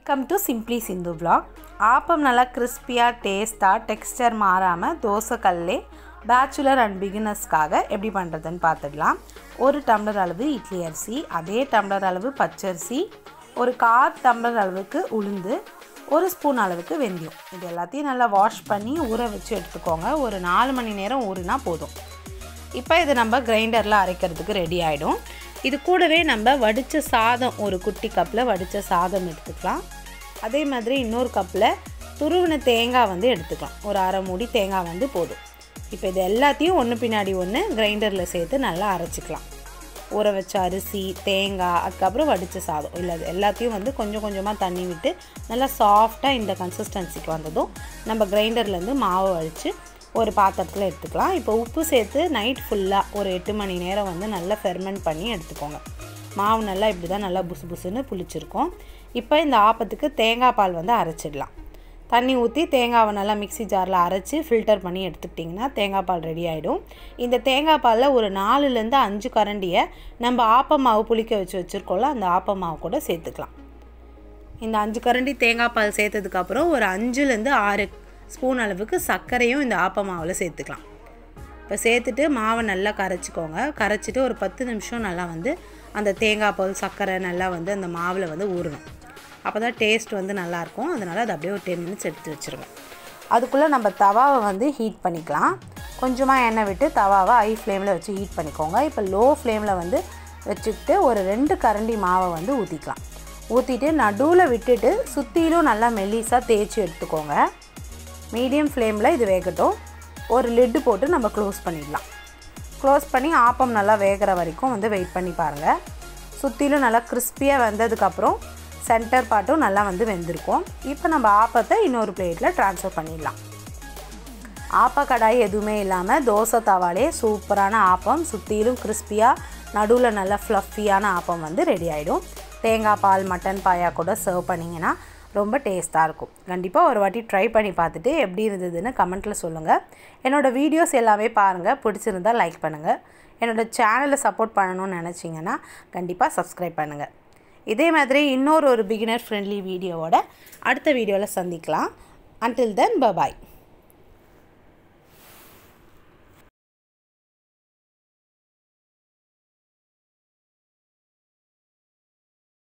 Welcome to simply Sindhu vlog. Appam நல்லா கிறிஸ்பியாக டேஸ்ட்டாக டெக்ஸ்டர் மாறாமல் தோசைக்கல்லே பேச்சுலர் அண்ட் பிகினர்ஸ்க்காக எப்படி பண்ணுறதுன்னு பார்த்துடலாம். ஒரு டம்ளர் அளவு இட்லி அரிசி, அதே டம்ளர் அளவு பச்சரிசி, ஒரு 1/4 டம்ளர் அளவுக்கு உளுந்து, ஒரு ஸ்பூன் அளவுக்கு வெந்தயம். இது எல்லாத்தையும் நல்லா வாஷ் பண்ணி ஊற வச்சு எடுத்துக்கோங்க. ஒரு 4 மணி நேரம் ஊறினா போதும். இப்போ இது நம்ம கிரைண்டரில் அரைக்கிறதுக்கு ரெடி ஆகிடும். இது கூடவே நம்ம வடித்த சாதம், ஒரு குட்டி கப்பில் வடித்த சாதம் எடுத்துக்கலாம். அதே மாதிரி இன்னொரு கப்பில் துருவின தேங்காய் எடுத்துக்கலாம். ஒரு அரை மூடி தேங்காய் போதும். இப்போ இது எல்லாத்தையும் ஒன்று பின்னாடி ஒன்று கிரைண்டரில் சேர்த்து நல்லா அரைச்சிக்கலாம். ஊற வச்ச அரிசி, தேங்காய், அதுக்கப்புறம் வடித்த சாதம், இல்லை அது எல்லாத்தையும் கொஞ்சம் கொஞ்சமாக தண்ணி விட்டு நல்லா சாஃப்டாக இந்த கன்சிஸ்டன்சிக்கு வந்ததும் நம்ம கிரைண்டர்லேருந்து மாவை வடித்து ஒரு பாத்திரத்தில் எடுத்துக்கலாம். இப்போ உப்பு சேர்த்து நைட் ஃபுல்லாக ஒரு 8 மணி நேரம் நல்லா ஃபெர்மெண்ட் பண்ணி எடுத்துக்கோங்க. மாவு நல்லா இப்படி தான் நல்லா புசு புசுன்னு புளிச்சிருக்கும். இப்போ இந்த ஆப்பத்துக்கு தேங்காய் பால் அரைச்சிடலாம். தண்ணி ஊற்றி தேங்காவை நல்லா மிக்ஸி ஜாரில் அரைச்சி ஃபில்டர் பண்ணி எடுத்துக்கிட்டிங்கன்னா தேங்காய் பால் ரெடி ஆகிடும். இந்த தேங்காய் பாலில் ஒரு 4லேருந்து 5 கரண்டியை நம்ம ஆப்ப மாவு புளிக்க வச்சுருக்கோம்ல, அந்த ஆப்ப மாவு கூட சேர்த்துக்கலாம். இந்த 5 கரண்டி தேங்காய் பால் சேர்த்ததுக்கப்புறம் ஒரு 5லேருந்து 6 ஸ்பூன் அளவுக்கு சர்க்கரையும் இந்த ஆப்ப மாவில் சேர்த்துக்கலாம். இப்போ சேர்த்துட்டு மாவை நல்லா கரைச்சிக்கோங்க. கரைச்சிட்டு ஒரு 10 நிமிஷம் நல்லா அந்த தேங்காய் பால் சர்க்கரை நல்லா அந்த மாவில் ஊறணும். அப்போ தான் டேஸ்ட் நல்லாயிருக்கும். அதனால் அதை அப்படியே ஒரு 10 மினிட்ஸ் எடுத்து வச்சுருங்க. அதுக்குள்ளே நம்ம தவாவை ஹீட் பண்ணிக்கலாம். கொஞ்சமாக எண்ணெய் விட்டு தவாவை ஹை ஃப்ளேமில் வச்சு ஹீட் பண்ணிக்கோங்க. இப்போ லோ ஃப்ளேமில் வச்சுக்கிட்டு ஒரு 2 கரண்டி மாவை ஊற்றிக்கலாம். ஊற்றிட்டு நடுவில் விட்டுட்டு சுற்றிலும் நல்லா மெல்லிஸாக தேய்ச்சி எடுத்துக்கோங்க. மீடியம் ஃப்ளேமில் இது வேகட்டும். ஒரு லிட்டு போட்டு நம்ம க்ளோஸ் பண்ணிடலாம். க்ளோஸ் பண்ணி ஆப்பம் நல்லா வேகிற வரைக்கும் வெயிட் பண்ணி பாருங்கள். சுற்றிலும் நல்லா கிறிஸ்பியாக வெந்ததுக்கப்புறம் சென்டர் பார்ட்டும் நல்லா வெந்திருக்கும். இப்போ நம்ம ஆப்பத்தை இன்னொரு பிளேட்டில் ட்ரான்ஸ்ஃபர் பண்ணிடலாம். ஆப்ப கடாய் எதுவுமே இல்லாமல் தோசை தவாலே சூப்பரான ஆப்பம், சுற்றிலும் கிறிஸ்பியாக நடுவில் நல்லா ஃப்ளஃபியான ஆப்பம் ரெடி ஆகிடும். தேங்காய் பால் மட்டன் பாயா கூட சர்வ் பண்ணிங்கன்னா ரொம்ப டேஸ்ட்டாக இருக்கும். கண்டிப்பாக ஒரு வாட்டி ட்ரை பண்ணி பார்த்துட்டு எப்படி இருந்ததுன்னு கமெண்ட்டில் சொல்லுங்கள். என்னோடய வீடியோஸ் எல்லாமே பாருங்கள். பிடிச்சிருந்தால் லைக் பண்ணுங்கள். என்னோடய சேனலை சப்போர்ட் பண்ணணும்னு நினச்சிங்கன்னா கண்டிப்பாக சப்ஸ்கிரைப் பண்ணுங்கள். இதே மாதிரி இன்னொரு பிகினர் ஃப்ரெண்ட்லி வீடியோவோட அடுத்த வீடியோவில் சந்திக்கலாம். Until then, bye-bye.